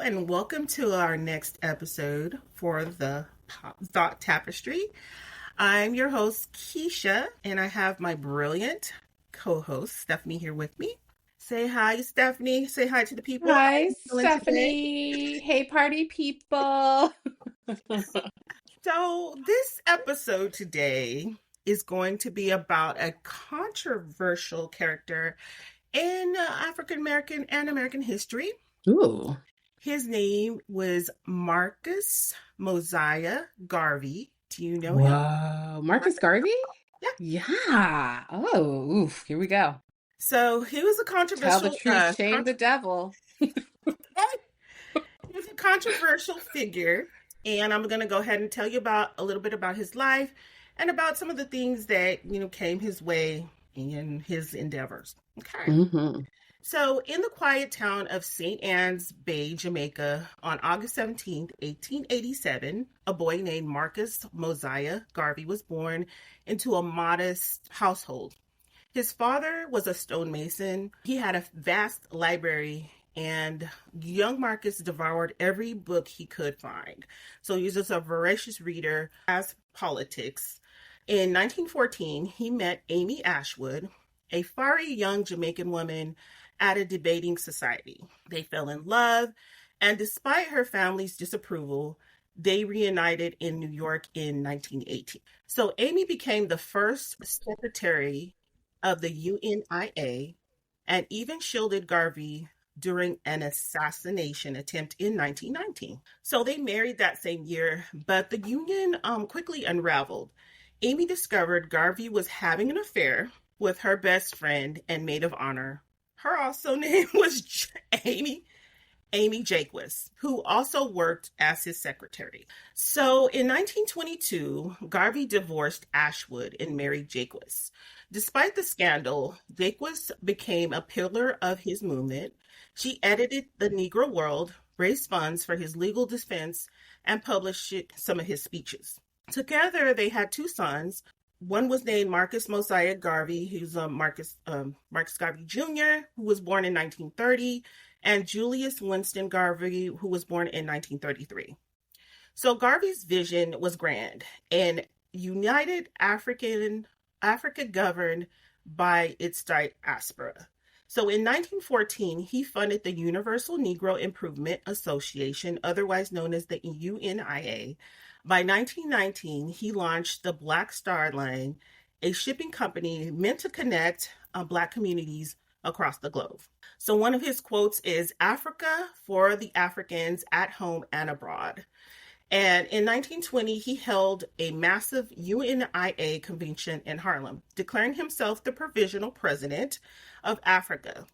and welcome to our next episode for the Thought Tapestry. I'm your host, Keisha, and I have my brilliant co-host, Stephanie, here with me. Say hi, Stephanie. Say hi to the people. How are Hi, you feeling today? Stephanie. Hey, party people. So, this episode today is going to be about a controversial character in African American and American history. Ooh. His name was Marcus Mosiah Garvey. Do you know him? Whoa. Marcus Garvey? Yeah. Yeah. Oh, oof. Here we go. So he was a Tell the controversial, truth, shame the devil. he was a controversial figure, and I'm going to go ahead and tell you about a little bit about his life and about some of the things that came his way in his endeavors. Okay. Mm-hmm. So, in the quiet town of St. Anne's Bay, Jamaica, on August 17th, 1887, a boy named Marcus Mosiah Garvey was born into a modest household. His father was a stonemason. He had a vast library, and young Marcus devoured every book he could find. So he was just a voracious reader as politics. In 1914, he met Amy Ashwood, a fiery young Jamaican woman at a debating society. They fell in love, and despite her family's disapproval, they reunited in New York in 1918. So Amy became the first secretary of the UNIA and even shielded Garvey during an assassination attempt in 1919. So they married that same year, but the union quickly unraveled. Amy discovered Garvey was having an affair with her best friend and maid of honor. Her also name was Amy Jaquess, who also worked as his secretary. So in 1922, Garvey divorced Ashwood and married Jaquess. Despite the scandal, Jaquess became a pillar of his movement. She edited the Negro World, raised funds for his legal defense, and published some of his speeches. Together, they had two sons. One was named Marcus Mosiah Garvey, who's Marcus Garvey Jr., who was born in 1930, and Julius Winston Garvey, who was born in 1933. So Garvey's vision was grand, and united Africa governed by its diaspora. So in 1914, he funded the Universal Negro Improvement Association, otherwise known as the UNIA. By 1919, he launched the Black Star Line, a shipping company meant to connect Black communities across the globe. So one of his quotes is, "Africa for the Africans at home and abroad." And in 1920, he held a massive UNIA convention in Harlem, declaring himself the provisional president of Africa.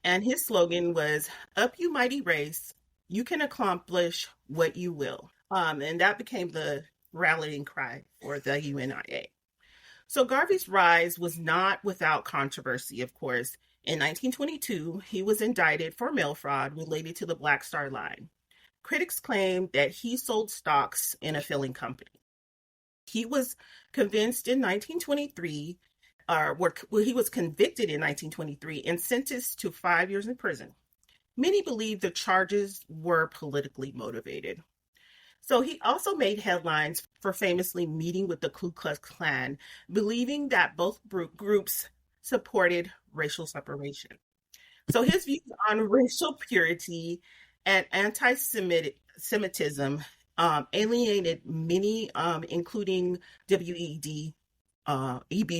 And his slogan was, "Up you mighty race, you can accomplish what you will." And that became the rallying cry for the UNIA. So Garvey's rise was not without controversy, of course. In 1922, he was indicted for mail fraud related to the Black Star Line. Critics claimed that he sold stocks in a filling company. He was convinced in 1923, he was convicted in 1923 and sentenced to 5 years in prison. Many believe the charges were politically motivated. So he also made headlines for famously meeting with the Ku Klux Klan, believing that both groups supported racial separation. So his views on racial purity and anti-Semitism alienated many, including E.B.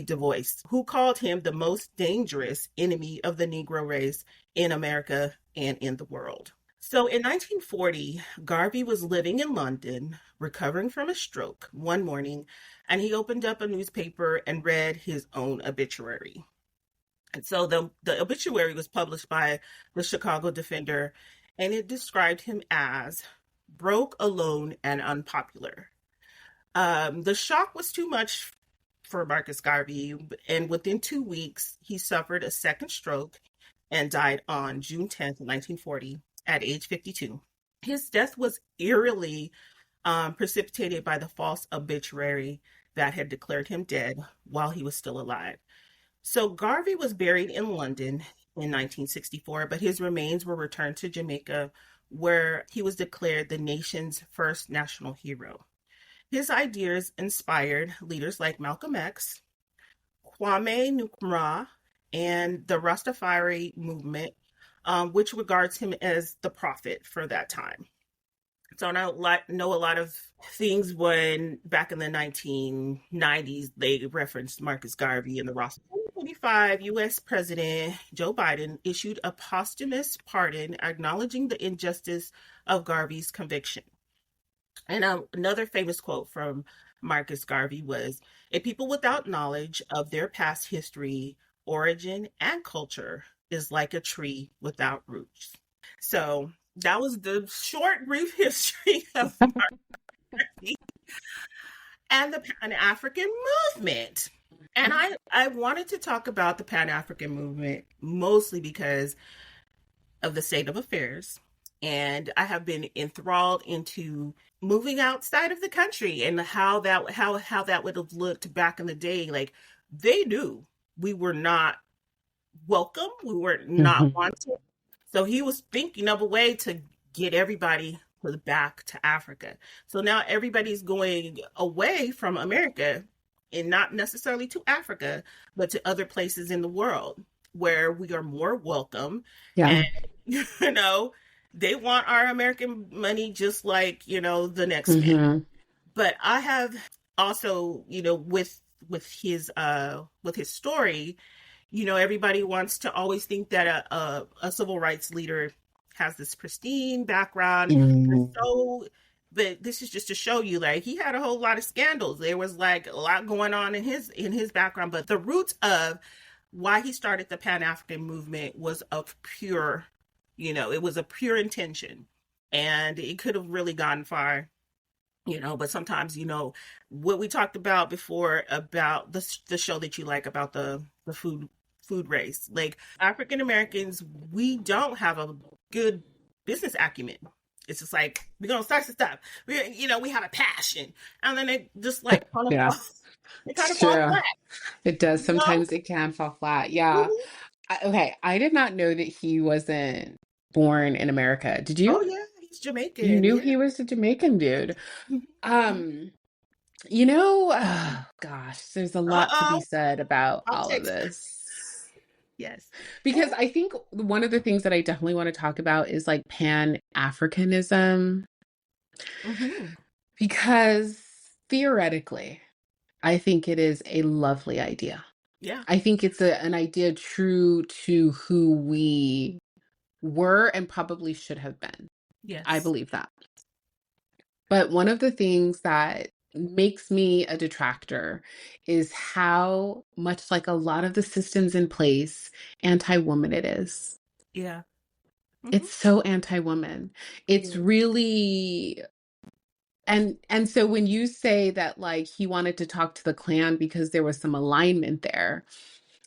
Du Bois, who called him the most dangerous enemy of the Negro race in America and in the world. So in 1940, Garvey was living in London, recovering from a stroke one morning, and he opened up a newspaper and read his own obituary. And so the obituary was published by the Chicago Defender, and it described him as broke, alone, and unpopular. The shock was too much for Marcus Garvey, and within 2 weeks, he suffered a second stroke and died on June 10th, 1940. At age 52. His death was eerily precipitated by the false obituary that had declared him dead while he was still alive. So Garvey was buried in London in 1964, but his remains were returned to Jamaica, where he was declared the nation's first national hero. His ideas inspired leaders like Malcolm X, Kwame Nkrumah, and the Rastafari movement, which regards him as the prophet for that time. So I know a lot of things when back in the 1990s they referenced Marcus Garvey and the Ross. 2025, U.S. President Joe Biden issued a posthumous pardon acknowledging the injustice of Garvey's conviction. And another famous quote from Marcus Garvey was, "A people without knowledge of their past history, origin, and culture is like a tree without roots." So that was the short, brief history of Marcus and the Pan African movement. And I wanted to talk about the Pan African movement mostly because of the state of affairs. And I have been enthralled into moving outside of the country and how that would have looked back in the day. Like they knew we were not welcome, we were not Mhm. wanted. So he was thinking of a way to get everybody back to Africa. So now everybody's going away from America and not necessarily to Africa, but to other places in the world where we are more welcome. Yeah. And, you know, they want our American money just like, the next man. hmm But I have also, with his story, everybody wants to always think that a civil rights leader has this pristine background. mm But this is just to show you, like, he had a whole lot of scandals. There was like a lot going on in his background, but the roots of why he started the Pan African movement was of pure, it was a pure intention, and it could have really gone far. But sometimes, what we talked about before about the show that you like about the food race, like African Americans, we don't have a good business acumen. It's just like we're gonna start some stuff. We have a passion, and then it just like kind of Yeah, it kind it's of falls true. flat. It does. You know? Sometimes it can fall flat. Yeah. Mhm. Okay. I did not know that he wasn't born in America. Did Oh you? yeah, he's You Jamaican. knew Yeah. he was a Jamaican dude. Mhm. Um, oh, gosh, there's a Uh lot to be oh, said about all of politics. this. Yes. Because I think one of the things that I definitely want to talk about is like Pan Africanism, Hmm. because theoretically, I think it is a lovely idea. Yeah. I think it's an idea true to who we were and probably should have been. I Yes. believe that. But one of the things that makes me a detractor is how much like a lot of the systems in place anti-woman it is. Yeah. Hmm. It's so anti-woman. It It's is. really and so when you say that like he wanted to talk to the Klan because there was some alignment there,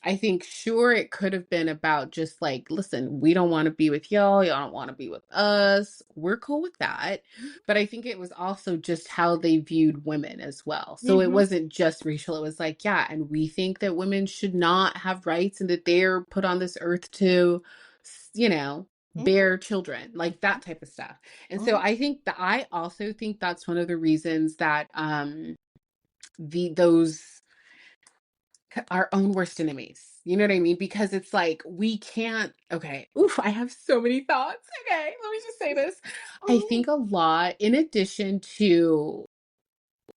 I think sure it could have been about just like, listen, we don't want to be with y'all don't want to be with us. We're cool with that. But I think it was also just how they viewed women as well. So it Hmm. wasn't just racial. It was like, yeah, and we think that women should not have rights and that they're put on this earth to, you know, Hmm. bear children, like that type of stuff. And so Hmm. I also think that's one of the reasons that those our own worst enemies. You know what I mean? Because it's like we can't. Okay. Oof, I have so many thoughts. Okay, let me just say this. I think a lot, in addition to,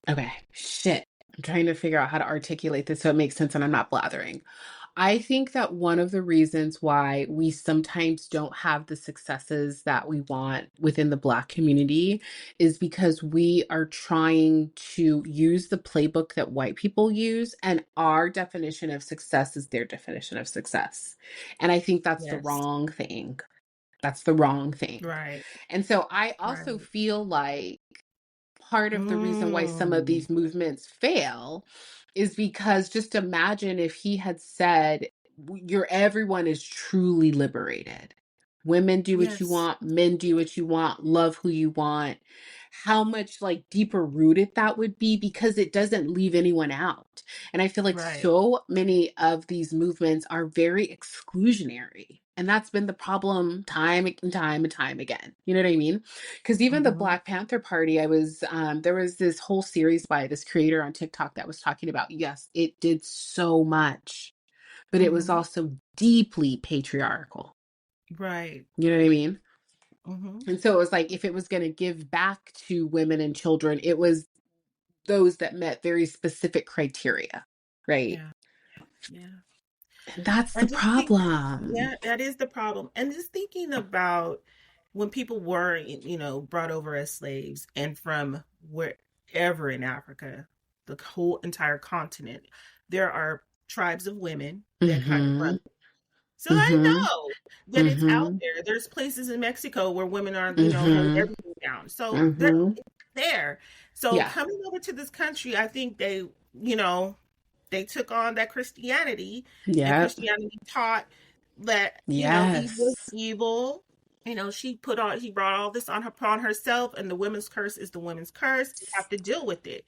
okay, shit. I'm trying to figure out how to articulate this so it makes sense and I'm not blathering. I think that one of the reasons why we sometimes don't have the successes that we want within the Black community is because we are trying to use the playbook that white people use, and our definition of success is their definition of success. And I think that's the Yes. wrong thing. That's the wrong thing. Right. And so I also Right. feel like part of the reason why some of Mm. these movements fail is because just imagine if he had said your everyone is truly liberated. Women do what you Yes. want, men do what you want, love who you want. how much like deeper rooted that would be, because it doesn't leave anyone out. And I feel like Right. so many of these movements are very exclusionary. And that's been the problem time and time and time again. You know what I mean? Because even the Hmm. Black Panther Party, there was this whole series by this creator on TikTok that was talking about, yes, it did so much, but it was Hmm. also deeply patriarchal. Right. You know what I mean? Hmm. And so it was like, if it was going to give back to women and children, it was those that met very specific criteria, right? Yeah. Yeah. And that's the And just think, problem. yeah, that is the problem. And just thinking about when people were, brought over as slaves and from wherever in Africa, the whole entire continent, there are tribes of women that kind of run. Mm-hmm. So I Mm-hmm. know that it's out Mm-hmm. there. There's places in Mexico where women are, hold Mm-hmm. everything down. So they're Mm-hmm. there. So Yeah. coming over to this country, I think you know, they took on that Christianity, and Yep. Christianity taught that, evil is Yes. evil. He brought all this upon herself, and the women's curse is the women's curse. You have to deal with it.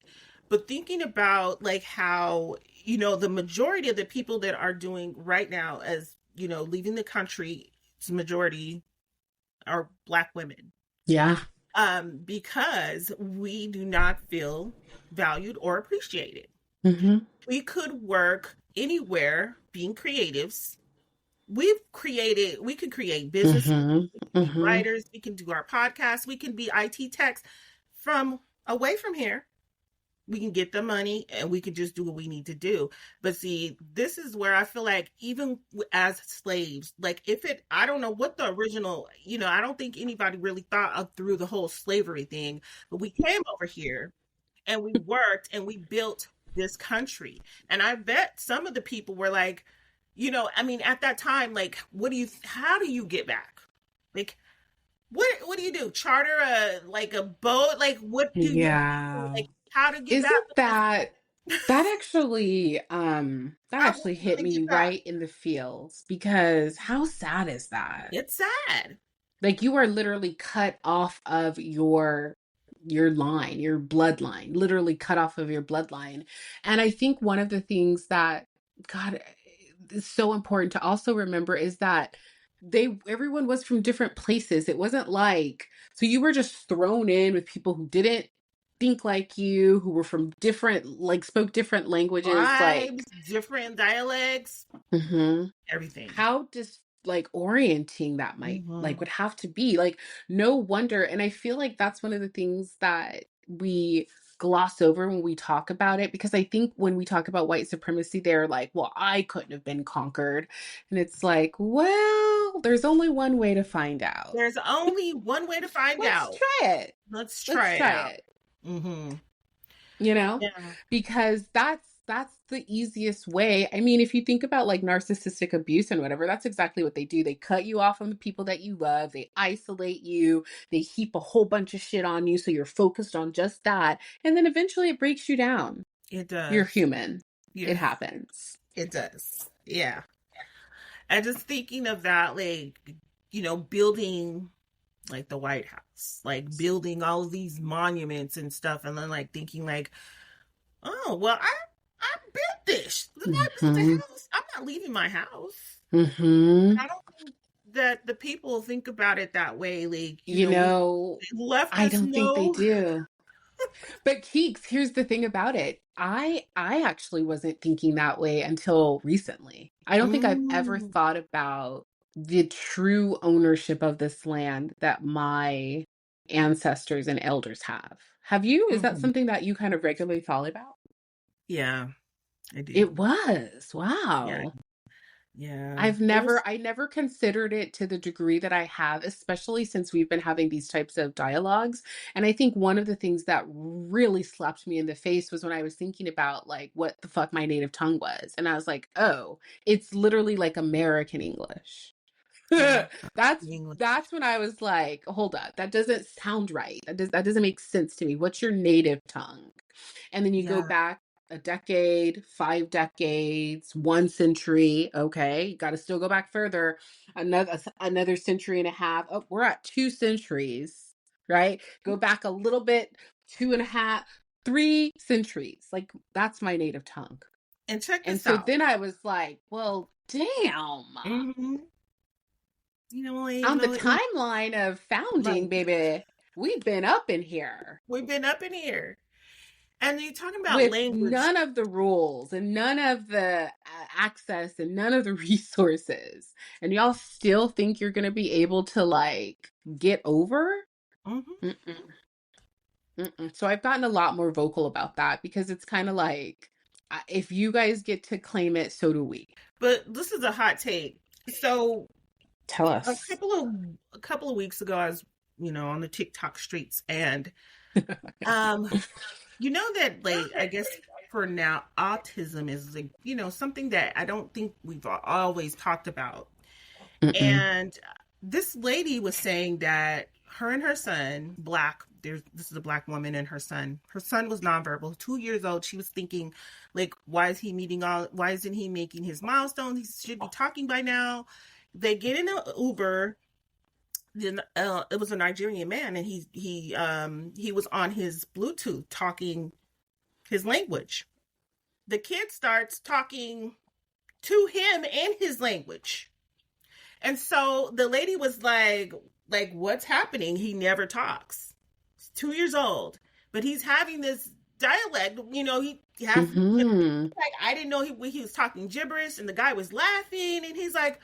But thinking about like how, the majority of the people that are doing right now as, leaving the country, it's majority are Black women. Yeah. Because we do not feel valued or appreciated. Mm-hmm. We could work anywhere being creatives. We could create businesses, Mm-hmm. we can be Mm-hmm. writers, we can do our podcasts, we can be IT techs from away from here. We can get the money and we can just do what we need to do. But see, this is where I feel like even as slaves, like I don't know what the original, I don't think anybody really thought of through the whole slavery thing, but we came over here and we worked and we built this country. And I bet some of the people were like, I mean, at that time, like, how do you get back? Like, what do you do? Charter a boat? Like, what do you do? Yeah. Like, how to get back? Isn't that that I actually want hit to me get back. right in the feels, because how sad is that? It's sad. Like, you are literally cut off of your line, your bloodline, literally cut off of your bloodline. And I think one of the things that, God, is so important to also remember is that everyone was from different places. It wasn't like, so you were just thrown in with people who didn't think like you, who were from different, like, spoke different languages, like, Tribes, different dialects, mhm. everything. How like orienting that might Hmm. like would have to be, like, no wonder. And I feel like that's one of the things that we gloss over when we talk about it, because I think when we talk about white supremacy, they're like, well, I couldn't have been conquered. And it's like, well, there's only one way to find out. There's only one way to find Let's out. try it. Let's Let's try it try out. it. Hmm. You know, Yeah, because that's the easiest way. I mean, if you think about like narcissistic abuse and whatever, that's exactly what they do. They cut you off from the people that you love, they isolate you, they heap a whole bunch of shit on you so you're focused on just that, and then eventually it breaks you down. it You're does. human. It Yeah, happens. it does. Yeah. And just thinking of that, like, building like the White House, like building all of these monuments and stuff, and then like thinking like, oh well, I built this. If I built a Mhm. house, I'm not leaving my house. Mhm. I don't think that the people think about it that way. Like, You know, they left I us don't think they no. do. But Keeks, here's the thing about it. I actually wasn't thinking that way until recently. I don't think I've ever Mm, thought about the true ownership of this land that my ancestors and elders have. Have you? Is that mhm. something that you kind of regularly thought about? Yeah, I It do. was. Yeah, Wow. yeah. It was. I never considered it to the degree that I have, especially since we've been having these types of dialogues. And I think one of the things that really slapped me in the face was when I was thinking about like what the fuck my native tongue was. And I was like, oh, it's literally like American English. Yeah, that's English. that's when I was like, hold up, that doesn't sound right. That doesn't make sense to me. What's your native tongue? And then you go Yeah, back a decade, 5 decades, 1 century. Okay, you got to still go back further, another century and a half. Oh, we're at 2 centuries. right? Go back a little bit, 2.5, 3 centuries. Like, that's my native tongue. And check And this so out. then I was like, well, damn. Mm-hmm. On the timeline of founding, right. baby, we've been up in here We've been up in here. And you're talking about with language. none of the rules and none of the access and none of the resources. And y'all still think you're going to be able to like get over? Mm-hmm. Mm-mm. Mm-mm. So I've gotten a lot more vocal about that because it's kind of like, if you guys get to claim it, so do we. But this is a hot take. So Tell a us. couple of a couple of weeks ago, I was, on the TikTok streets, and um, that, like, I guess for now, autism is, like, something that I don't think we've always talked about. Mm-mm. And this lady was saying that her and her son, this is a black woman and her son. Her son was nonverbal, 2 years old. She was thinking, like, why isn't he making his milestones? He should be talking by now. They get in an Uber. Then it was a Nigerian man, and he was on his Bluetooth talking his language. The kid starts talking to him in his language. And so the lady was like, what's happening? He never talks. He's 2 years old, but he's having this dialect. He has, Mm-hmm. like, I didn't know he was talking gibberish, and the guy was laughing, and he's like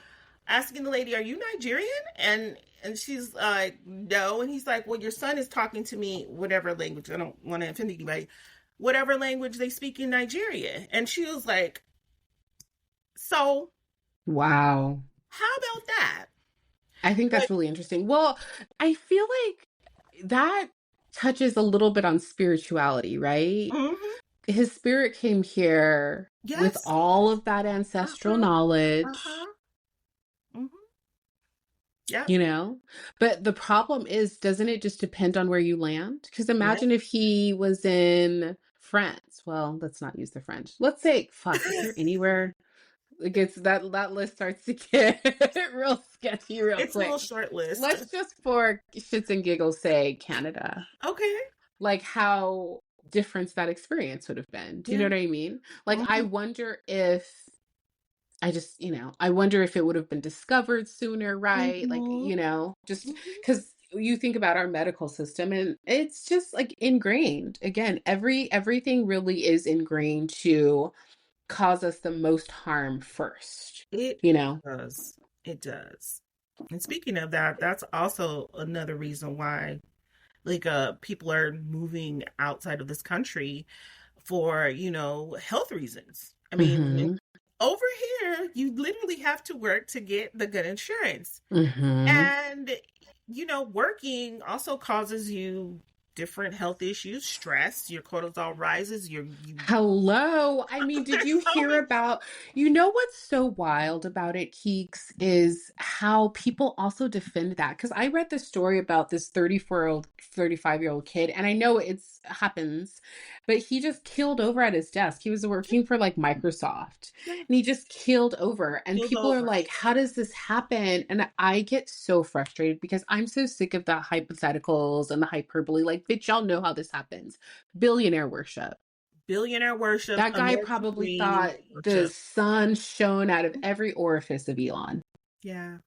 asking the lady, "Are you Nigerian?" And she's like, "No." And he's like, "Well, your son is talking to me whatever language. I don't want to offend anybody. Whatever language they speak in Nigeria." And she was like, "So Wow. how about that?" I think But that's really interesting. Well, I feel like that touches a little bit on spirituality, right? mhm, His spirit came here with yes, all of that uh ancestral huh, uh knowledge, huh, hmm, yeah, you know? But the problem is, doesn't it just depend on where you land? Because yeah. imagine if he was in France. Well, let's not use the French. Let's say, fuck, is there anywhere it gets that list starts to get real sketchy real It's a little quick. short list. Let's just for shits and giggles say Canada. Okay, Like how different that experience would have been. Do you know yeah, what I mean? Like I hmm, wonder if I wonder if it would have been discovered sooner, right? Like, hmm, just hmm. because you think about our medical system and it's just like ingrained. Again, everything really is ingrained to cause us the most harm first, It you know? does. It does. And speaking of that, that's also another reason why, like, people are moving outside of this country for, health reasons. I mean, Mm-hmm. over here, you literally have to work to get the good insurance. Mm-hmm. And, working also causes you different health issues, stress, your cortisol rises, you Hello. I mean, did there's you so hear many. about, what's so wild about it, Keeks, is how people also defend that. Because I read the story about this 34-year-old, 35-year-old kid, and I know it's happens, but he just killed over at his desk. He was working for like Microsoft, Yeah, and he just killed over. And feels people are over. like, how does this happen? And I get so frustrated because I'm so sick of the hypotheticals and the hyperbole. Like, bitch, y'all know how this happens. Billionaire worship. Billionaire worship, That guy American probably dream thought the worship. sun shone out of every orifice of Elon. Yeah,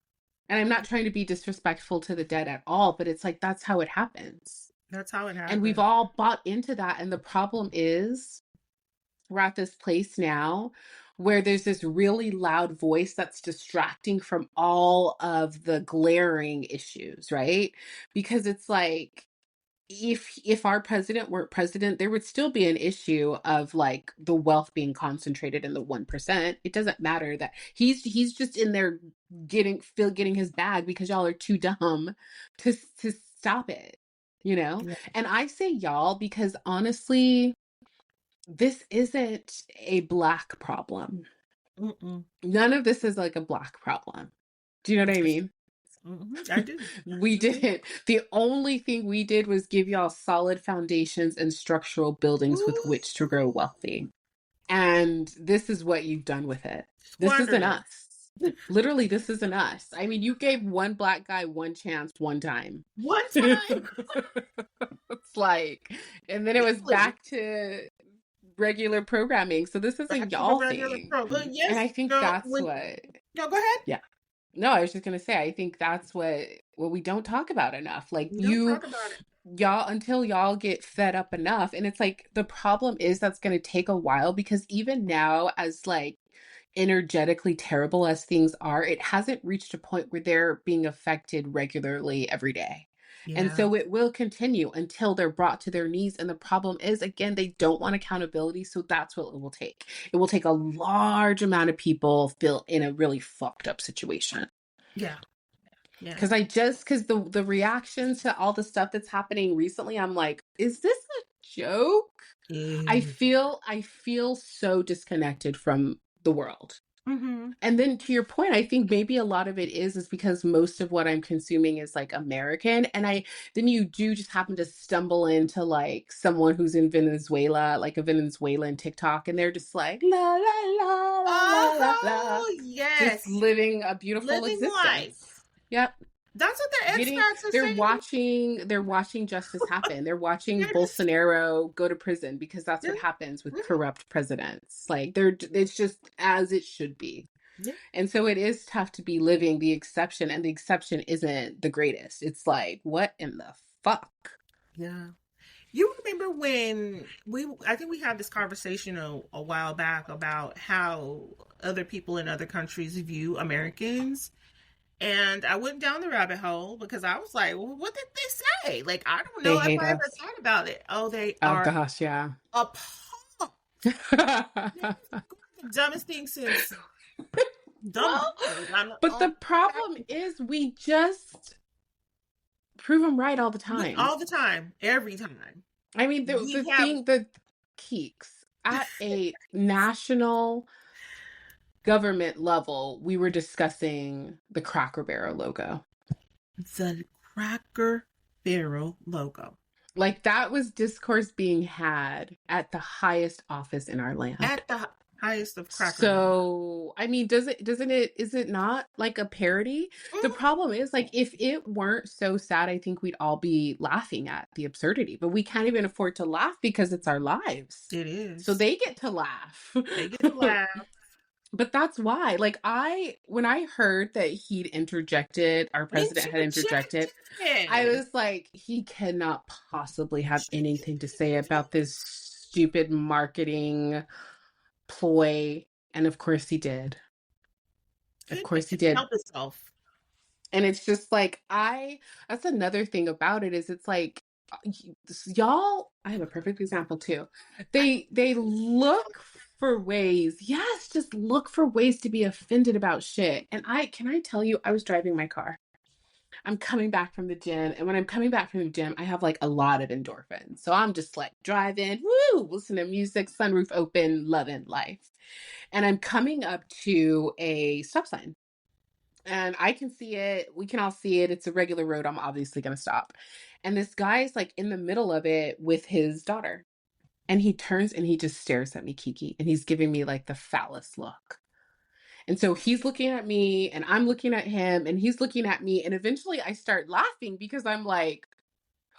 And I'm not trying to be disrespectful to the dead at all, but it's like that's how it happens. that's how it And we've happened. all bought into that. And the problem is, we're at this place now where there's this really loud voice that's distracting from all of the glaring issues, right? Because it's like, if our president weren't president, there would still be an issue of like the wealth being concentrated in the 1%. It doesn't matter that he's just in there getting his bag because y'all are too dumb to stop it, you know? Yeah. And I say y'all because honestly, this isn't a black problem. Mm-mm. None of this is like a black problem. Do you know what I mean? I do. We Mhm. didn't. The only thing we did was give y'all solid foundations and structural buildings with Ooh, which to grow wealthy. And this is what you've done with it. This isn't squandered it. us. Literally, this isn't us. I mean, you gave one black guy one chance one time. One time, It's like, and then it was really. back to regular programming. So this is a Back to the y'all regular thing. pro. But And yes, I think girl, that's what, no, go ahead. yeah. No, I was just gonna say, I think that's what we don't talk about enough. Like We don't talk about it. y'all, until y'all get fed up enough. And it's like the problem is that's gonna take a while because even now, as like energetically terrible as things are, it hasn't reached a point where they're being affected regularly every day. And Yeah, so it will continue until they're brought to their knees. And the problem is, again, they don't want accountability. So that's what it will take. It will take a large amount of people feel in a really fucked up situation. yeah, yeah. Because the reactions to all the stuff that's happening recently, I'm like, is this a joke? Yeah. I feel so disconnected from the world. Mm-hmm. And then to your point, I think maybe a lot of it is because most of what I'm consuming is like American. And then you do just happen to stumble into like someone who's in Venezuela, like a Venezuelan TikTok, and they're just like, la, la, la, la, la, la, la, Oh, just yes. living a beautiful Living existence. life. Yep. That's what the expats are saying. They're watching justice happen. They're watching Yes. Bolsonaro go to prison because that's Yeah. what happens with Mhm. corrupt presidents. Like it's just as it should be. Yeah. And so it is tough to be living the exception, and the exception isn't the greatest. It's like, what in the fuck? Yeah. You remember when I think we had this conversation a while back about how other people in other countries view Americans. And I went down the rabbit hole because I was like, well, what did they say? Like, I don't They know if hate I ever us. thought about it. Oh, they Oh are gosh, yeah. appalled. The dumbest thing since dumb Well, Googling. I'm but oh, the problem is we just prove them right all the all time. the time, every time. I mean, We have the Keeks at a national government level, we were discussing the Cracker Barrel logo. the Cracker Barrel logo Like that was discourse being had at the highest office in our land. at the highest of Cracker Barrel. So, I mean, is it not like a parody? The Mhm. problem is like if it weren't so sad, I think we'd all be laughing at the absurdity, but we can't even afford to laugh because it's our lives. It So is. they get to laugh. They get to laugh. But that's why, like, when I heard that he'd interjected, our president had interjected, I Interjected. was like, he cannot possibly have anything to say about this stupid marketing ploy. And of course he did. Of Couldn't course he even did. help himself. And it's just like, that's another thing about it is it's like, y'all, I have a perfect example too. They look for ways, yes, just look for ways to be offended about shit. And can I tell you, I was driving my car. I'm coming back from the gym. And when I'm coming back from the gym, I have like a lot of endorphins. So I'm just like driving, woo, listening to music, sunroof open, loving life. And I'm coming up to a stop sign. And I can see it. We can all see it. It's a regular road. I'm obviously going to stop. And this guy's like in the middle of it with his daughter. And he turns and he just stares at me, Kiki. And he's giving me like the foulest look. And so he's looking at me and I'm looking at him and he's looking at me. And eventually I start laughing because I'm like,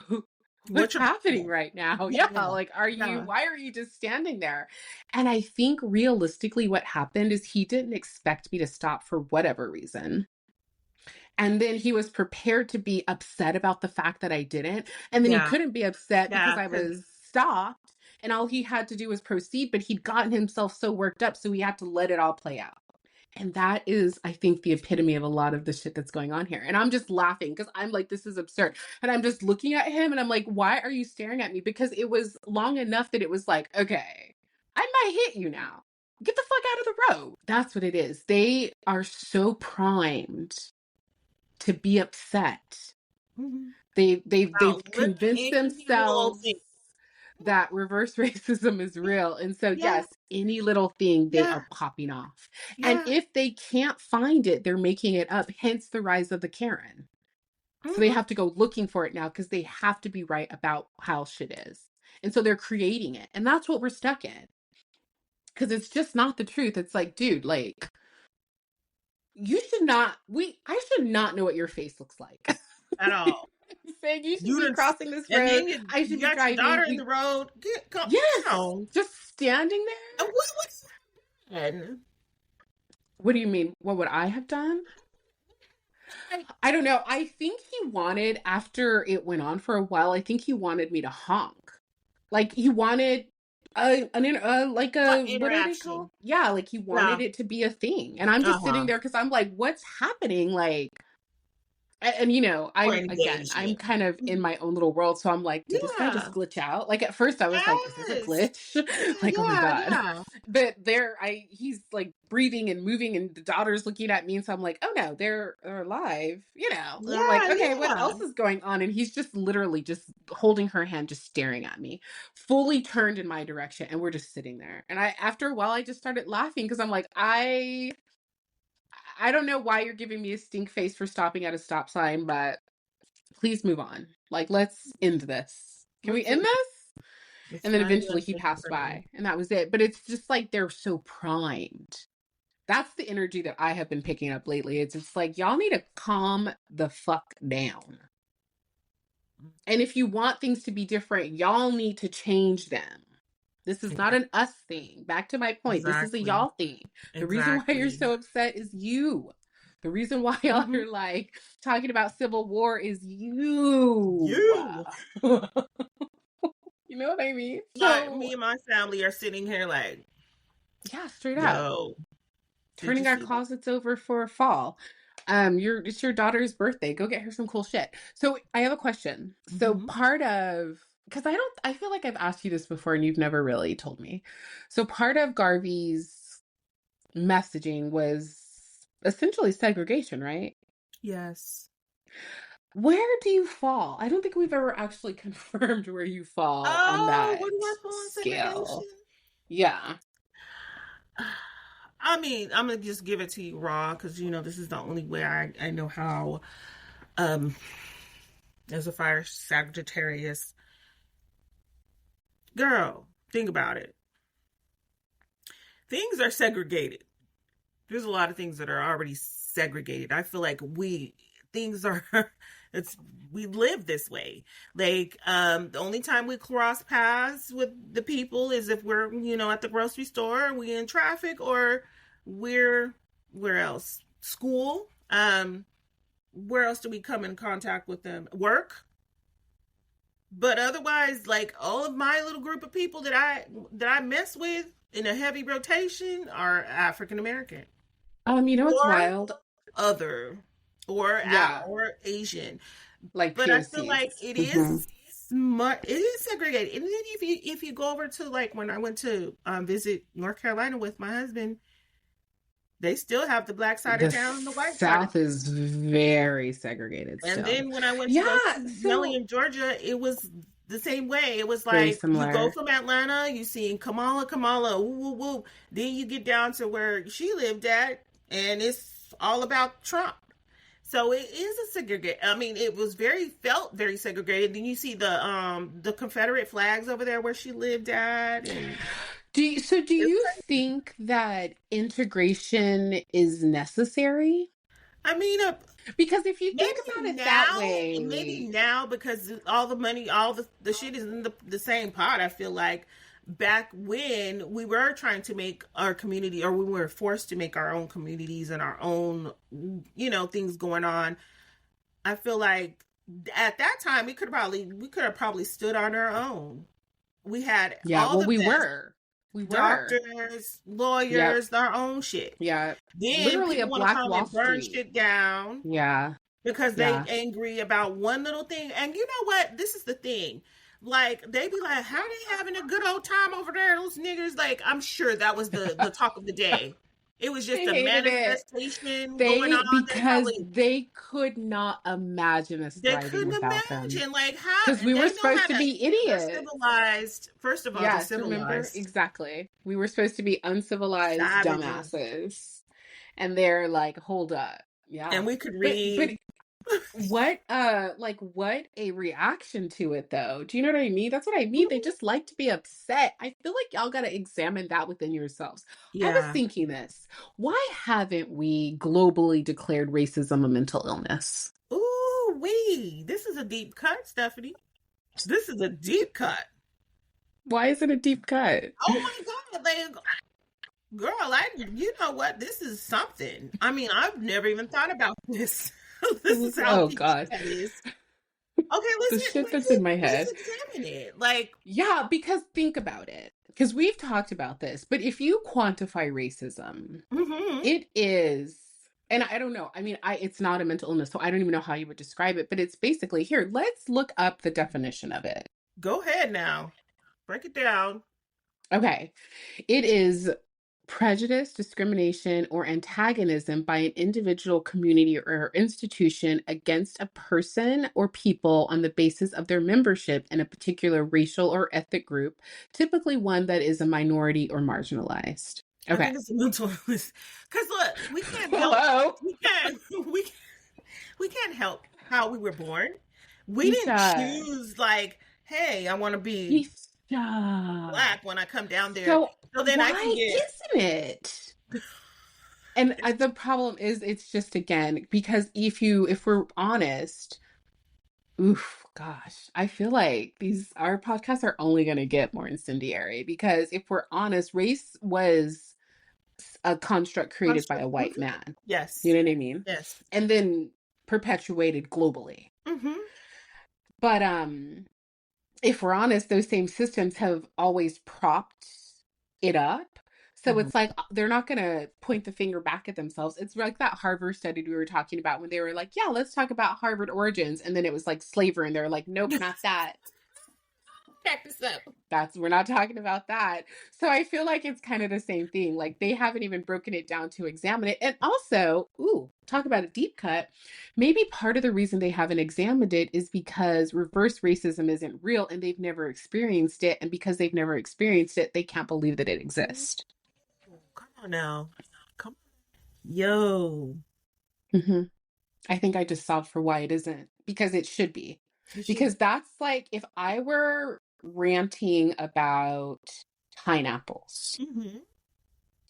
what's What's your happening problem? right now? Yeah. Yeah. Like, Yeah. why are you just standing there? And I think realistically, what happened is he didn't expect me to stop for whatever reason. And then he was prepared to be upset about the fact that I didn't. And then he Yeah. couldn't be upset because Yeah. I was stopped. And all he had to do was proceed, but he'd gotten himself so worked up. So he had to let it all play out. And that is, I think, the epitome of a lot of the shit that's going on here. And I'm just laughing because I'm like, this is absurd. And I'm just looking at him and I'm like, why are you staring at me? Because it was long enough that it was like, okay, I might hit you now. Get the fuck out of the road. That's what it is. They are so primed to be upset. Mhm. They've About convinced any little themselves thing. that reverse racism is real. And so Yes. yes, any little thing they Yeah. are popping off. And Yeah. if they can't find it, they're making it up, hence the rise of the Karen. So they Hmm. have to go looking for it now because they have to be right about how shit is. And so they're creating it. And that's what we're stuck in. Because it's just not the truth. It's like, dude, like you should not, I should not know what your face looks like. at all. Saying you should You be done, crossing this and road. then I you should be got your driving. daughter in the road. Yes, Come on. just standing And there. what's that? What do you mean? What would I have done? I don't know. I think he wanted, after it went on for a while, I think he wanted me to honk. Like he wanted like What a, what are they interaction? called? Yeah, like he wanted Yeah. it to be a thing. And I'm just sitting Uh-huh. there because I'm like, what's happening? Like, and Or I'm engagement. kind of in my own little world, so I'm like, did this guy just Yeah. glitch out? Like at first I was like, is this a Yes. glitch? Yeah, Like, oh my yeah, God. yeah. But he's like breathing and moving and the daughter's looking at me, and so I'm like, oh no, they're alive, you know. And I'm like, Yeah, okay, what yeah. else is going on? And he's just literally just holding her hand, just staring at me, fully turned in my direction, and we're just sitting there. And after a while I just started laughing because I'm like, I don't know why you're giving me a stink face for stopping at a stop sign, but please move on. Like, let's end this. Can we What's end it? this? It's And then not eventually even he passed funny. by, and that was it. But it's just like they're so primed. That's the energy that I have been picking up lately. It's like y'all need to calm the fuck down. And if you want things to be different, y'all need to change them. This is not Yeah, an us thing. Back to my point. This is a exactly. y'all thing. The reason why you're Exactly. so upset is you. The reason why y'all Hmm. are like talking about civil war is you. You. You know what I mean? Like So, me and my family are sitting here like, yeah, straight up. yo, did you Turning our see that? closets over for fall. It's your daughter's birthday. Go get her some cool shit. So I have a question. So Hmm. part of, because I feel like I've asked you this before and you've never really told me. So part of Garvey's messaging was essentially segregation, right? Yes. Where do you fall? I don't think we've ever actually confirmed where you fall on Oh, that what do I call on scale. segregation? Yeah. I mean, I'm gonna just give it to you raw because this is the only way I know how. Um, as a fire Sagittarius girl, think about it. Things are segregated. There's a lot of things that are already segregated. I feel like things are it's we live this way. Like the only time we cross paths with the people is if we're, at the grocery store, we in traffic, or we're where else? School. Where else do we come in contact with them? Work. But otherwise, like all of my little group of people that I mess with in a heavy rotation are African American You know what's or wild? other Yeah, or Asian. like But I feel POCs. like it Hmm. is smart. It is segregated. And then if you go over to, like, when I went to visit North Carolina with my husband, they still have the black side of The town and the white side of South is very segregated town. And still. then when I went to go Yeah, see Nelly so in Georgia, it was the same way. It was very like you go similar. from Atlanta, you see Kamala, woo woo woo. Then you get down to where she lived at, and it's all about Trump. So it is a segregate. I mean, it was felt very segregated. Then you see the Confederate flags over there where she lived at, and Do it's you crazy. think that integration is necessary? I mean, Because if you think maybe about it that maybe way, now because all the money, all the shit is in the same pot. I feel like back when we were trying to make our community, or we were forced to make our own communities and our own, things going on. I feel like at that time we could have probably stood on our own. We had yeah, all well, the we best were. We were. doctors, Yep. lawyers, our own shit. Yeah. Then Literally a people want to Black come Wall and burn Street. shit down Yeah. because they Yeah. angry about one little thing. And you know what? This is the thing. Like, they be like, how they having a good old time over there? Those niggers. Like, I'm sure that was the talk of the day. It was I just a hated it. manifestation going on. They Because probably they could not imagine us they thriving couldn't without them. imagine, like, how Because we were they know how supposed to to. be They're idiots. civilized. First of all, they're Yes, remember? civilized Exactly. We were supposed to be uncivilized savages, dumbasses. And they're like, hold up. and Yeah. we could But read. what a reaction to it though. Do you know what I mean? That's what I mean. They just like to be upset. I feel like y'all got to examine that within yourselves. I was Yeah. thinking this. Why haven't we globally declared racism a mental illness? Ooh, wee. This is a deep cut, Stephanie. This is a deep cut. Why is it a deep cut? Oh my God. Like, girl, you know what? This is something. I mean, I've never even thought about this. This is how Oh deep God. that is. Okay, The shit that's in my let's head. examine it. Like, Yeah, because think about it. Because we've talked about this, but if you quantify racism, mm-hmm. it is, and I don't know. I mean, it's not a mental illness, so I don't even know how you would describe it, but it's basically here, let's look up the definition of it. Go ahead now. Break it down. Okay. It is prejudice, discrimination, or antagonism by an individual, community, or institution against a person or people on the basis of their membership in a particular racial or ethnic group, typically one that is a minority or marginalized. I Okay. think it's a mental illness. Because look, we can't help. Hello. We can't. We we can't help how we were born. We didn't Isha. choose like, hey, I want to be Isha. Black when I come down there, So so then I can why get. isn't it? And the problem is, it's just again because if we're honest, oof, gosh, I feel like our podcasts are only going to get more incendiary because if we're honest, race was a construct created by a white Mhm. man. You Yes, know what I mean? yes. And then perpetuated globally. Mm-hmm. But if we're honest, those same systems have always propped it up. So Mm-hmm. it's like they're not going to point the finger back at themselves. It's like that Harvard study we were talking about when they were like, yeah, let's talk about Harvard origins. And then it was like slavery. And they're like, nope, not that. Back this up. We're not talking about that. So I feel like it's kind of the same thing. Like they haven't even broken it down to examine it. And also, talk about a deep cut. Maybe part of the reason they haven't examined it is because reverse racism isn't real and they've never experienced it. And because they've never experienced it, they can't believe that it exists. Come on now. Come on. Yo. Hmm. I think I just solved for why it isn't because it should be. You should be. Because that's like if I were ranting about pineapples Mm-hmm.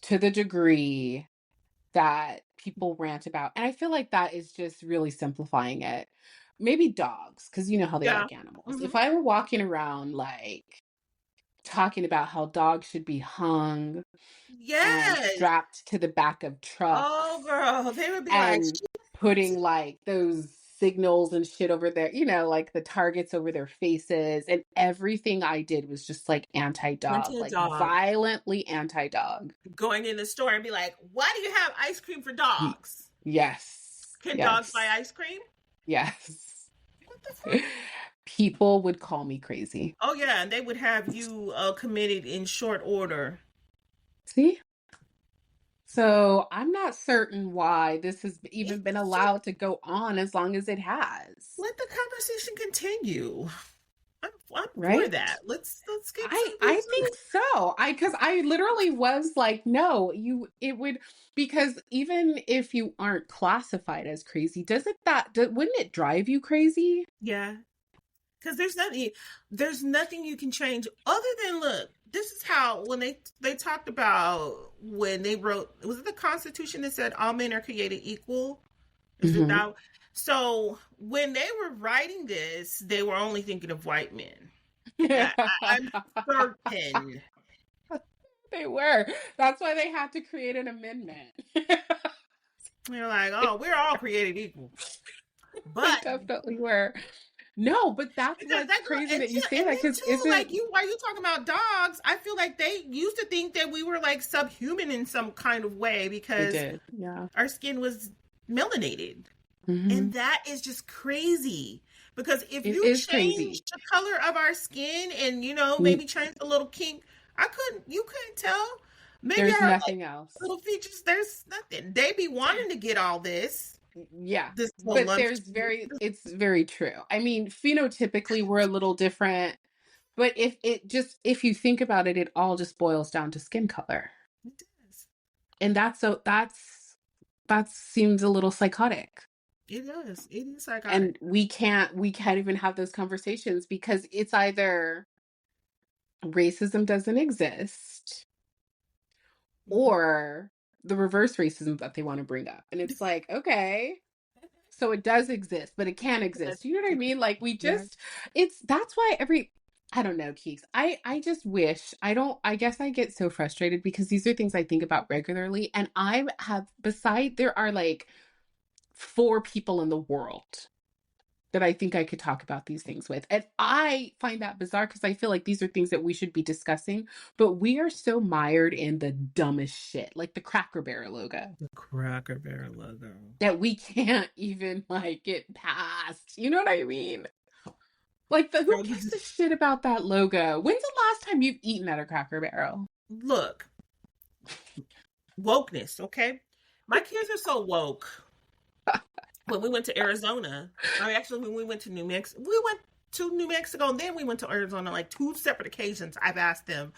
to the degree that people rant about. And I feel like that is just really simplifying it. Maybe dogs, because you know how they Yeah. like animals. Mm-hmm. If I were walking around like talking about how dogs should be hung and Yes. strapped to the back of trucks Oh, girl. They would be like, and putting like those signals and shit over there, like the targets over their faces. And everything I did was just like anti-dog, "Hunting a like dog." violently anti-dog. Going in the store and be like, why do you have ice cream for dogs? Yes. Can dogs buy Yes. ice cream? Yes. What the fuck? People would call me crazy. Oh, yeah. And they would have you committed in short order. See? So I'm not certain why this has even It been should allowed to go on as long as it has. let the conversation continue. I'm for Right? that. Let's get I some I reason. think so. Because I literally was like, no, it would, because even if you aren't classified as crazy, wouldn't it drive you crazy? Yeah. Because there's nothing you can change other than look. This is how when they talked about when they wrote, was it the Constitution that said all men are created equal? Is it Hmm. that? So when they were writing this, they were only thinking of white men. I'm certain. They were. That's why they had to create an amendment. They're like, oh, we're all created equal. They But definitely were. No, but that's because what's that girl, crazy and, that you say and that, then because too, like isn't you, while you talking about dogs, I feel like they used to think that we were like subhuman in some kind of way they because did? Yeah. our skin was melanated. Hmm. And that is just crazy. Because if It you is change crazy. the color of our skin and Mm, maybe change a little kink, you couldn't tell. Maybe there's our like nothing else. little features, there's nothing. They be wanting to get all Yeah. this But voluptuous. it's very true. I mean, phenotypically, we're a little different. But if you think about it, it all just boils down to skin color. It does. And that seems a little psychotic. It does. It is psychotic. And we can't even have those conversations because it's either racism doesn't exist Mhm. or the reverse racism that they want to bring up. And it's like, okay, so it does exist, but it can't exist. You know what I mean? Like we Yeah. just it's that's why every I don't know, Keeks. I just wish I guess I get so frustrated because these are things I think about regularly. And I have beside there are like four people in the world that I think I could talk about these things with. And I find that bizarre because I feel like these are things that we should be discussing, but we are so mired in the dumbest shit, like the Cracker Barrel logo, The Cracker Barrel logo. that we can't even like get past. You know what I mean? Like the who Girl, you gives a just shit about that logo? When's the last time you've eaten at a Cracker Barrel? look, wokeness, okay? My kids are so woke. When we went to Arizona, or actually when we went to New Mexico, we went to New Mexico and then we went to Arizona like two separate occasions. I've asked them,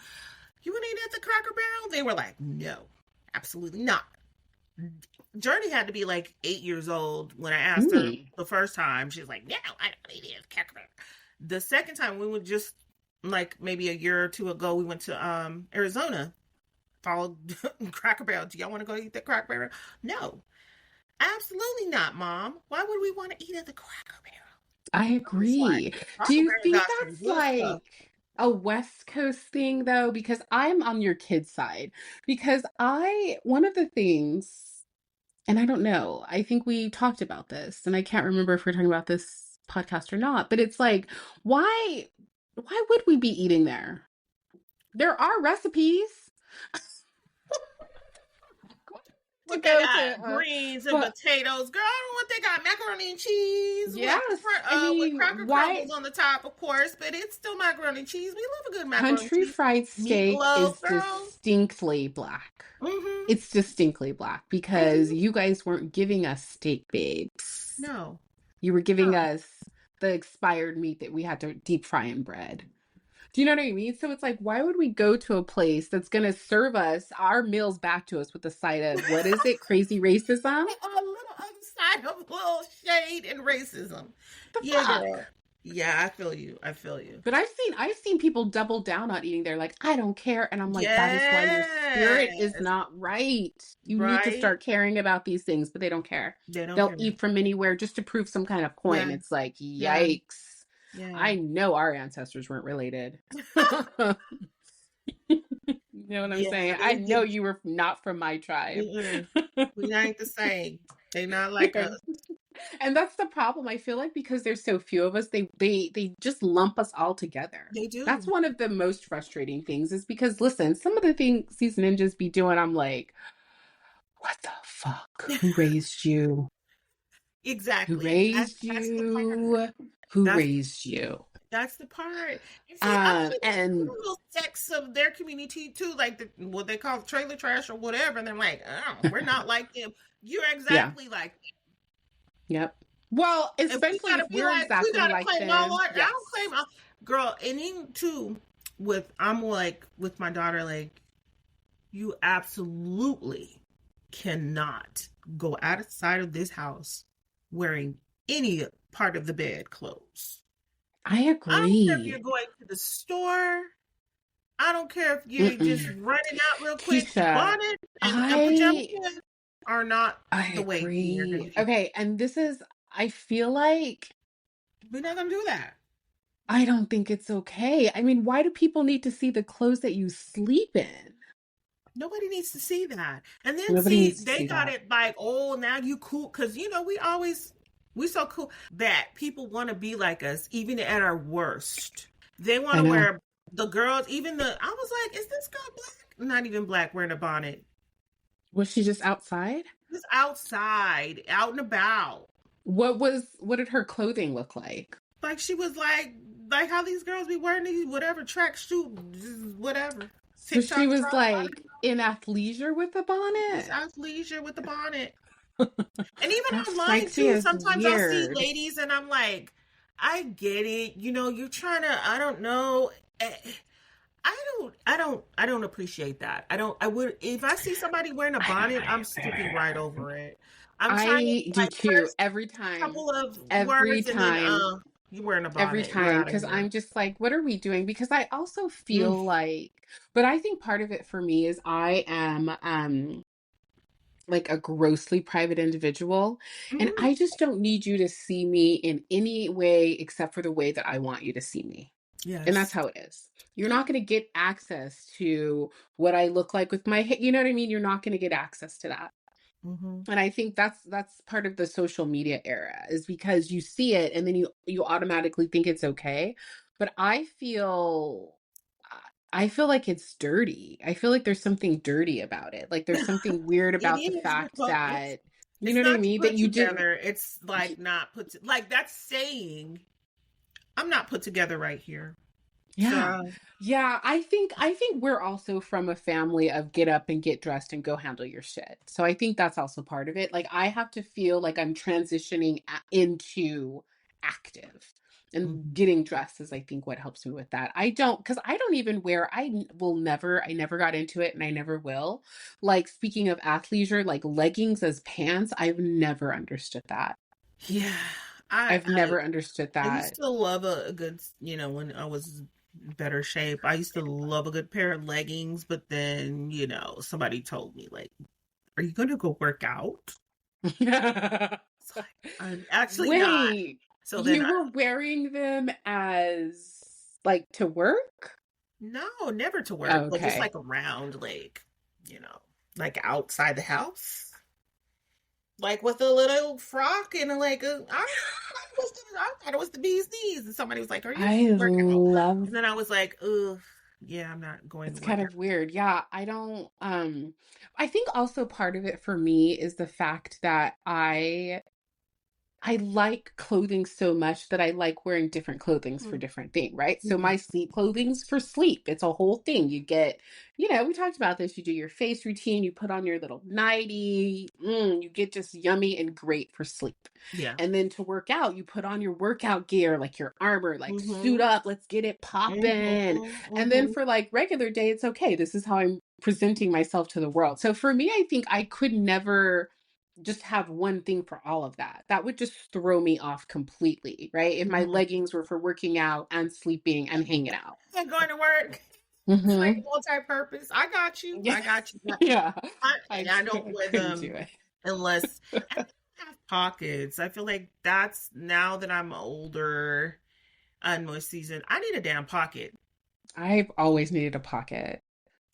"You want to eat at the Cracker Barrel?" They were like, "No, absolutely not." Journey had to be like 8 years old when I asked her Mm. the first time. She's like, "No, I don't want to eat at the Cracker Barrel." The second time we went just like maybe a year or two ago, we went to Arizona. Followed Cracker Barrel. Do y'all want to go eat the Cracker Barrel? No, absolutely not, Mom. Why would we want to eat at the Cracker Barrel? I I was like, agree. Do Cracker you Barrel think got some that's good stuff. like a West Coast thing though? Because I'm on your kid's side. Because one of the things, and I don't know, I think we talked about this, and I can't remember if we're talking about this podcast or not, but it's like, why would we be eating there? There are recipes to What they go to, got? Greens and but potatoes. Girl, I don't know what they got. Macaroni and cheese yes, I with mean, cracker why? crumbles on the top, of course, but it's still macaroni and cheese. We love a good macaroni and Country cheese. fried steak Meatloaf, is girl. distinctly black. Mm-hmm. It's distinctly black because Mm-hmm. you guys weren't giving us steak babes. No. You were giving No. us the expired meat that we had to deep fry in bread. Do you know what I mean? So it's like, why would we go to a place that's going to serve us our meals back to us with the side of, what is it? Crazy racism? A little other side of a little shade and racism. The Yeah, fuck? girl. Yeah, I feel you. I feel you. But I've seen people double down on eating there like, I don't care. And I'm like, that is why your spirit is Yes. not right. You need to Right? start caring about these things, but they don't care. They don't They'll care. eat from anywhere just to prove some kind of Yeah. point. It's like, Yeah. yikes. Yeah. I know our ancestors weren't related. You know what I'm Yeah. saying? I know you were not from my tribe. Mm-mm. We ain't the same. They not like us. And that's the problem. I feel like because there's so few of us, they just lump us all together. They That's do. one of the most frustrating things is because listen, some of the things these ninjas be doing, I'm like, what the fuck? Who raised you? Who Exactly. raised That's the part. you? Who That's raised you? that's the part. And see, I believe it's And little sects of their community too, like what they call trailer trash or whatever. And they're like, oh, we're not like them. You're yeah, exactly like them. yep. Well, And we especially gotta if be we're like, we exactly gotta like claim all them. our. I Yes. don't claim all, girl. And even too, I'm like with my daughter, like you absolutely cannot go outside of this house wearing any part of the bed clothes. I I don't care if you're agree. going to the store. I don't care if you're just Mm-mm. running out real quick. Keisha, Bonnet and pajamas I are not I the way you're going agree. to be. Okay, and this is, I feel like We're not going to do that. I don't think it's okay. I mean, why do people need to see the clothes that you sleep in? Nobody needs to see that. And then Nobody see, needs to they see got that. it like, oh, now you cool. Because, we so cool that people want to be like us, even at our worst. They want I to know. wear the girls, I was like, is this girl black? Not even black, wearing a bonnet. Was she just outside? Just outside, out and about. What did her clothing look like? Like she was like how these girls be wearing these whatever track shoot, whatever. So she TikTok was drop. I like in athleisure with a just bonnet? athleisure with the bonnet. And even That online strikes me too, as sometimes I'll see weird. ladies and I'm like, I get it. You're trying to, I don't know. I don't appreciate that. I would, if I see somebody wearing a bonnet, I'm skipping right over it. I'm trying to I do like too. first couple of Every words and then time, you're wearing a every bonnet. You're time, out of because here. I'm just like, what are we doing? Because I also Mm, feel like, but I think part of it for me is I am, like a grossly private individual. And mhm. I just don't need you to see me in any way except for the way that I want you to see me. And that's Yes. how it is. You're Yeah. not going to get access to what I look like with my hair. You know what I mean? You're not going to get access to that. Hmm. And I think that's part of the social media era is because you see it and then you automatically think it's okay. But I feel like it's dirty. I feel like there's something dirty about it. Like there's something weird It about the is fact because that you it's know what I not to mean? That put you didn't. together. It's like not like that's saying I'm not put together right here. Yeah. So Yeah, I think we're also from a family of get up and get dressed and go handle your shit. So I think that's also part of it. Like I have to feel like I'm transitioning into active. And mhm. getting dressed is I think what helps me with that. I don't cuz I don't even wear I never got into it and I never will. Like speaking of athleisure, like leggings as pants, I've never understood that. Yeah, I I've I never understood I used that. to love a good, when I was in better shape, I used to love a good pair of leggings, but then, somebody told me, like, are you going to go work out? It's like, I'm actually not. Wait, So then you were wearing them as like to work? no, never to work, but just Okay. like around, like, you know, like outside the house, like with a little frock and I thought it was the bee's knees. And somebody was like, are you I working out? love And then I was like, ugh, yeah, I'm not going to it's work kind out. of weird. Yeah, I don't I think also part of it for me is the fact that I like clothing so much that I like wearing different clothings for Mhm. different things, right? So Mhm. my sleep clothing's for sleep. It's a whole thing. You get, we talked about this. You do your face routine, you put on your little nightie, you get just yummy and great for sleep. Yeah. And then to work out, you put on your workout gear, like your armor, like suit Mhm. up, let's get it popping. Mhm. And then Mhm. for like regular day, it's okay. This is how I'm presenting myself to the world. So for me, I think I could never just have one thing for all of that. That would just throw me off completely, right? If my Mhm. leggings were for working out and sleeping and hanging out. And going to work. It's like Hmm. multi-purpose. I got you. Yeah. I got you. Yeah. I don't I wear couldn't do them it. unless I have pockets. I feel like that's now that I'm older and more seasoned. I need a damn pocket. I've always needed a pocket.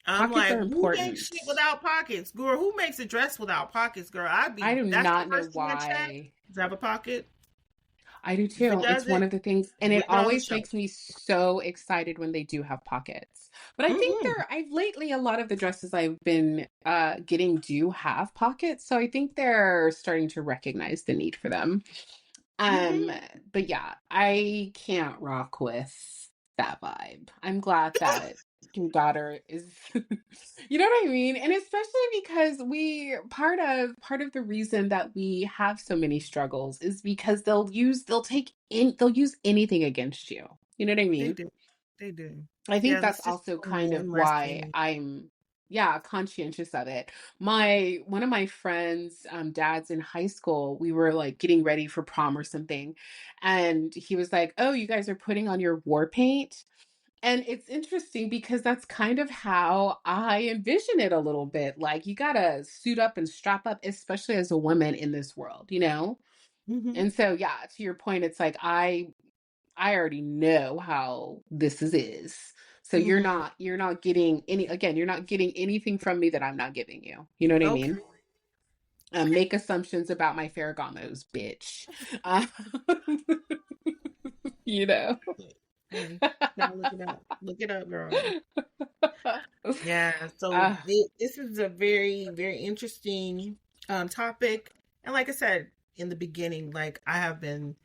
I'm Pockets like, are who makes important. shit without pockets, girl? Who makes a dress without pockets, girl? I do That's the not know first thing I check. why. Does it have a pocket? I do If it too. It's one doesn't, of the things, and it leave it on the always shelf. makes me so excited when they do have pockets. But I think Mm-hmm. I've lately, a lot of the dresses I've been getting do have pockets. So I think they're starting to recognize the need for them. Um, Mm-hmm. but yeah, I can't rock with that vibe. I'm glad that your daughter is you know what I mean? And especially because we part of the reason that we have so many struggles is because they'll use anything against you. You know what I They mean? do. They do. I think Yeah, that's that's just also kind of one less why thing. I'm, yeah, conscientious of it. One of my friends, dads in high school, we were like getting ready for prom or something. And he was like, oh, you guys are putting on your war paint. And it's interesting because that's kind of how I envision it a little bit. Like you gotta suit up and strap up, especially as a woman in this world, you know? Mm-hmm. And so, yeah, to your point, it's like I already know how this. So Mm-hmm. you're not getting you're not getting anything from me that I'm not giving you. You know what I Okay. mean? Okay. Make assumptions about my Ferragamos, bitch. Uh, you know. Hey, now look it up. Look it up, girl. Yeah. So uh, this is a very, very interesting topic. And like I said in the beginning, like I have been,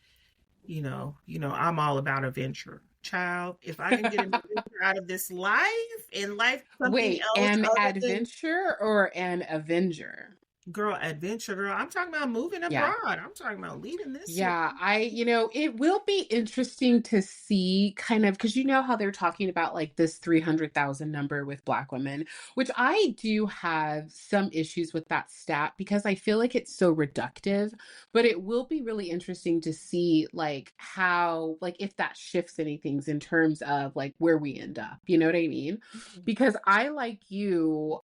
I'm all about adventure. Child, if I can get an adventure out of this life and life something Wait, else an other than adventure or an avenger? Girl, adventure, girl. I'm talking about moving Yeah. abroad. I'm talking about leaving this shit. Yeah, it will be interesting to see kind of because you know how they're talking about like this 300,000 number with Black women, which I do have some issues with that stat because I feel like it's so reductive, but it will be really interesting to see like how, like if that shifts anything in terms of like where we end up. You know what I mean? Mhm. Because I, like you,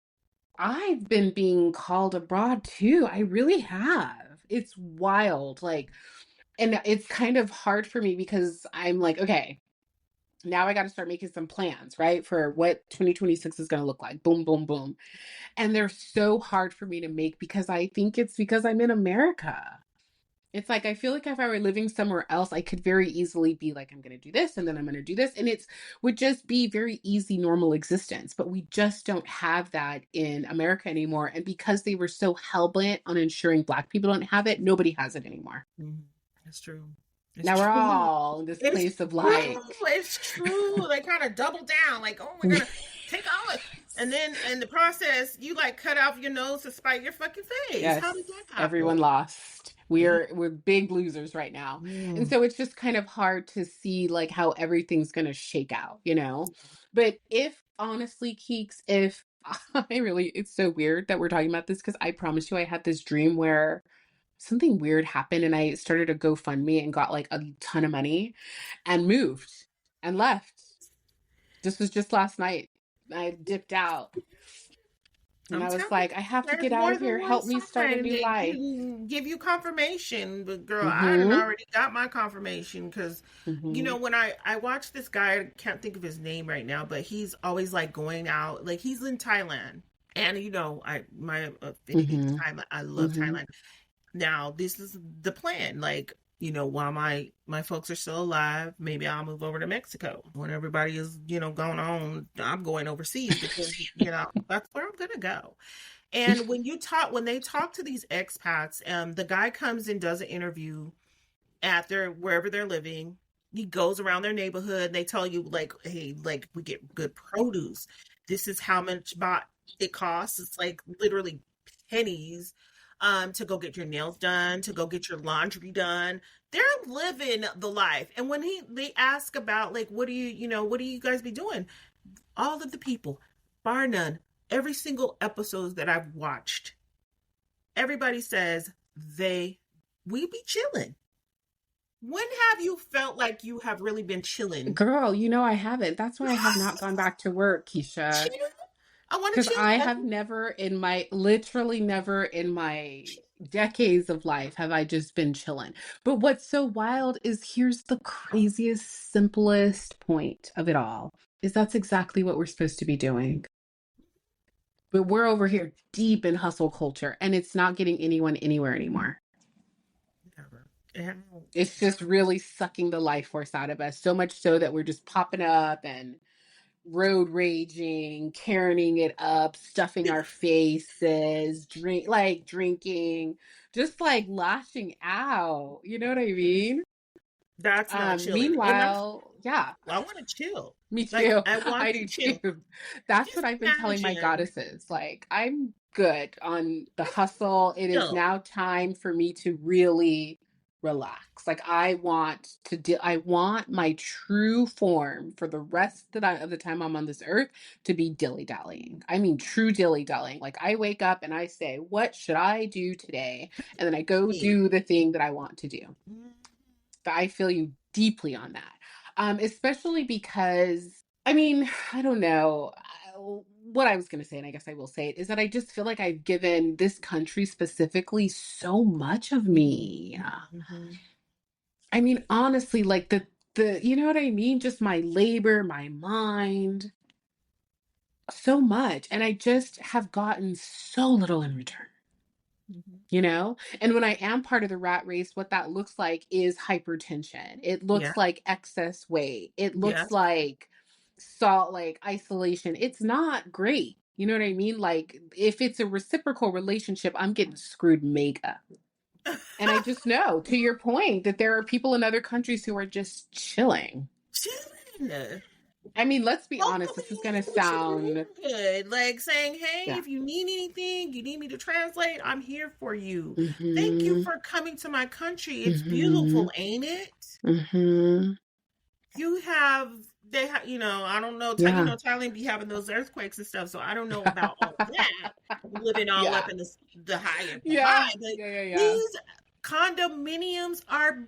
I've been being called abroad too. I really have. It's wild. Like, and it's kind of hard for me because I'm like, okay, now I got to start making some plans, right? For what 2026 is going to look like. Boom, boom, boom. And they're so hard for me to make because I think it's because I'm in America. It's like I feel like if I were living somewhere else, I could very easily be like, I'm going to do this and then I'm going to do this. And it's would just be very easy, normal existence. But we just don't have that in America anymore. And because they were so hell-bent on ensuring Black people don't have it, nobody has it anymore. Mhm. It's true. It's Now we're true. all in this It's place of true. like, It's true. They kind of double down, like, oh, we're gonna take all it, and then in the process, you like cut off your nose to spite your fucking face. yes, How did that happen? everyone lost. Yeah. We're big losers right now. And Mm. so it's just kind of hard to see like how everything's gonna shake out, you know? But if honestly, Keeks, if I really it's so weird that we're talking about this because I promise you I had this dream where something weird happened and I started a GoFundMe and got like a ton of money and moved and left. This was just last night. I dipped out and I'm I was telling you, like, I have to there's get out more of here. than one Help me start a sign new that life. can give you confirmation. But girl, I done Mm-hmm. already got my confirmation because, Mm-hmm. when I watch this guy, I can't think of his name right now, but he's always like going out, like he's in Thailand, and I my affinity to Mm-hmm. Thailand, I love Mm-hmm. Thailand. Now this is the plan, like. While my folks are still alive, maybe I'll move over to Mexico. When everybody is, going on, I'm going overseas because, that's where I'm gonna go. And when they talk to these expats, the guy comes and does an interview at their wherever they're living. He goes around their neighborhood. They tell you like, hey, like we get good produce. This is how much it costs. It's like literally pennies to go get your nails done, to go get your laundry done. They're living the life. And when they ask about like what do you guys be doing? All of the people, bar none, every single episode that I've watched, everybody says we be chilling. When have you felt like you have really been chilling? Girl, I haven't. That's why I have not gone back to work, Keisha. Chill. I want to Because chill, I have baby. never literally never in my decades of life have I just been chilling. But what's so wild is here's the craziest, simplest point of it all is that's exactly what we're supposed to be doing. But we're over here deep in hustle culture and it's not getting anyone anywhere anymore. Never. Yeah. It's just really sucking the life force out of us. So much so that we're just popping up and road raging, carrying it up, stuffing our faces, drinking, just like lashing out. You know what I mean? That's not chilling. And Meanwhile, yeah, I want to chill. me Like too. I want I to do chill. too. That's what Just I've been telling my imagine. goddesses. Like, I'm good on the hustle. It is Chill. now time for me to really relax. Like, I want my true form for the rest of the time I'm on this earth to be dilly-dallying. I mean, true dilly-dallying. Like, I wake up and I say, what should I do today? And then I go Hey. do the thing that I want to do. Mm. I feel you deeply on that. Especially because, I mean, I don't know what I was going to say, and I guess I will say it, is that I just feel like I've given this country specifically so much of me. Mhm. I mean, honestly, like you know what I mean? Just my labor, my mind, so much. And I just have gotten so little in return. Mhm. And when I am part of the rat race, what that looks like is hypertension. It Yeah. looks like excess weight. It looks Yes. like like isolation. It's not great. You know what I mean? Like if it's a reciprocal relationship, I'm getting screwed mega. And I just know, to your point, that there are people in other countries who are just chilling. Chilling. I mean, let's be Don't honest. come This is in gonna with your sound, good, like saying, "Hey, yeah. if you need anything, you need me to translate, I'm here for you. Thank you Mm-hmm. for coming to my country. It's Mm-hmm. beautiful, ain't it? Mm-hmm. You have they have I don't know, Yeah. Thailand be having those earthquakes and stuff, so I don't know about all that, living all up Yeah. in the high and Yeah. high, but Yeah. Yeah. Yeah. these condominiums are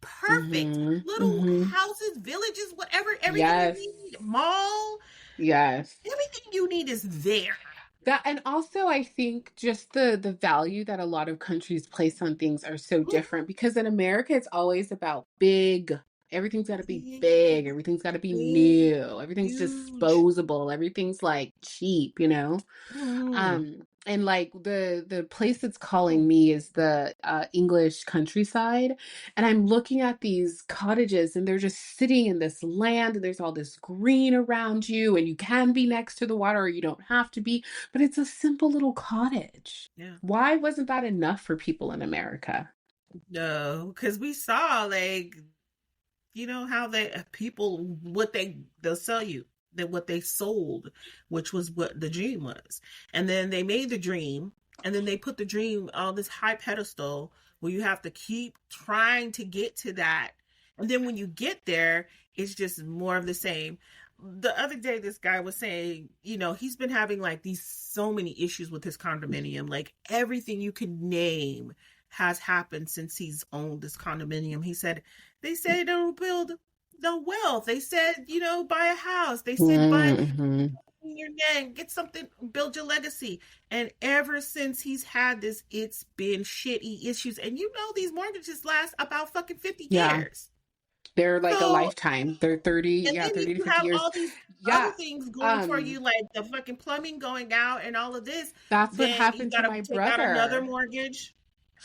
perfect. Mm-hmm. Little Mm-hmm. houses, villages, whatever, everything you Yes. need, mall, Yes. everything you need is there. That, and also I think just the value that a lot of countries place on things are so different, because in America it's always about big. Everything's got to be big. Big, Everything's got to be big, new. Everything's huge. disposable. Everything's like cheap, you know? Mm-hmm. And like the place that's calling me is the English countryside, and I'm looking at these cottages, and they're just sitting in this land, and there's all this green around you, and you can be next to the water or you don't have to be, but it's a simple little cottage. Yeah. Why wasn't that enough for people in America? No, because we saw like how they people what they'll sell you that what they sold, which was what the dream was, and then they made the dream, and then they put the dream on this high pedestal where you have to keep trying to get to that, and then when you get there, it's just more of the same. The other day, this guy was saying, he's been having like these so many issues with his condominium, like everything you could name has happened since he's owned this condominium. He said they say don't build no wealth. They said, buy a house. They said buy Mm-hmm. your name, get something, build your legacy. And ever since he's had this, it's been shitty issues. And these mortgages last about fucking 50 Yeah, years. they're like a So, lifetime. They're 30, and yeah, then if 30 to you 50 have years. all these other Yeah. things going for Um, you, like the fucking plumbing going out and all of this, that's what then you happened to got to my take out another brother. mortgage.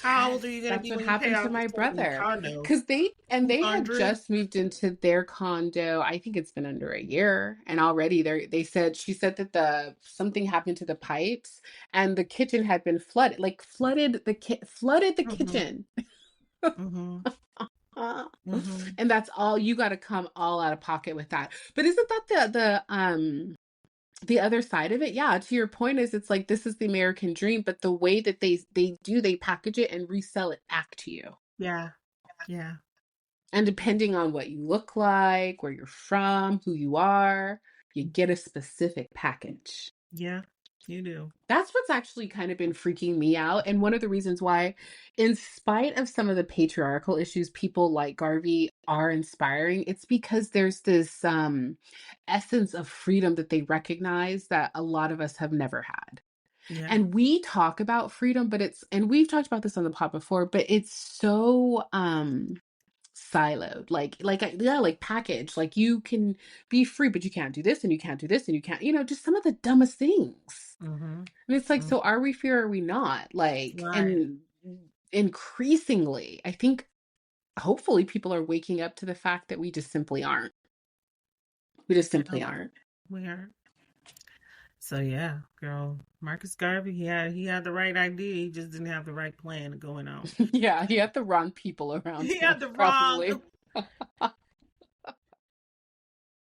How Yes, old are you going to that's be what when you pay happened to off this my fucking brother. condo? Because they had 200. just moved into their condo. I think it's been under a year, and already she said that the something happened to the pipes, and the kitchen had been flooded, like flooded the Mm-hmm. kitchen. Mm-hmm. Uh, Mm-hmm. and that's all, you got to come all out of pocket with that. But isn't that the other side of it? Yeah, to your point, is it's like this is the American dream, but the way that they package it and resell it back to you. Yeah. Yeah. And depending on what you look like, where you're from, who you are, you get a specific package. Yeah. You do. That's what's actually kind of been freaking me out. And one of the reasons why, in spite of some of the patriarchal issues, people like Garvey are inspiring, it's because there's this essence of freedom that they recognize that a lot of us have never had. Yeah. And we talk about freedom, and we've talked about this on the pod before, but it's so siloed, like packaged, like you can be free but you can't do this and you can't do this and you can't, just some of the dumbest things. Mm-hmm. And it's like, Mm-hmm. so are we free or are we not? Like, Right. and increasingly I think hopefully people are waking up to the fact that we just simply aren't. We just simply No, aren't. we are. So yeah, girl, Marcus Garvey, he had the right idea. He just didn't have the right plan going out. Yeah, he had the wrong people around He him had the wrong probably.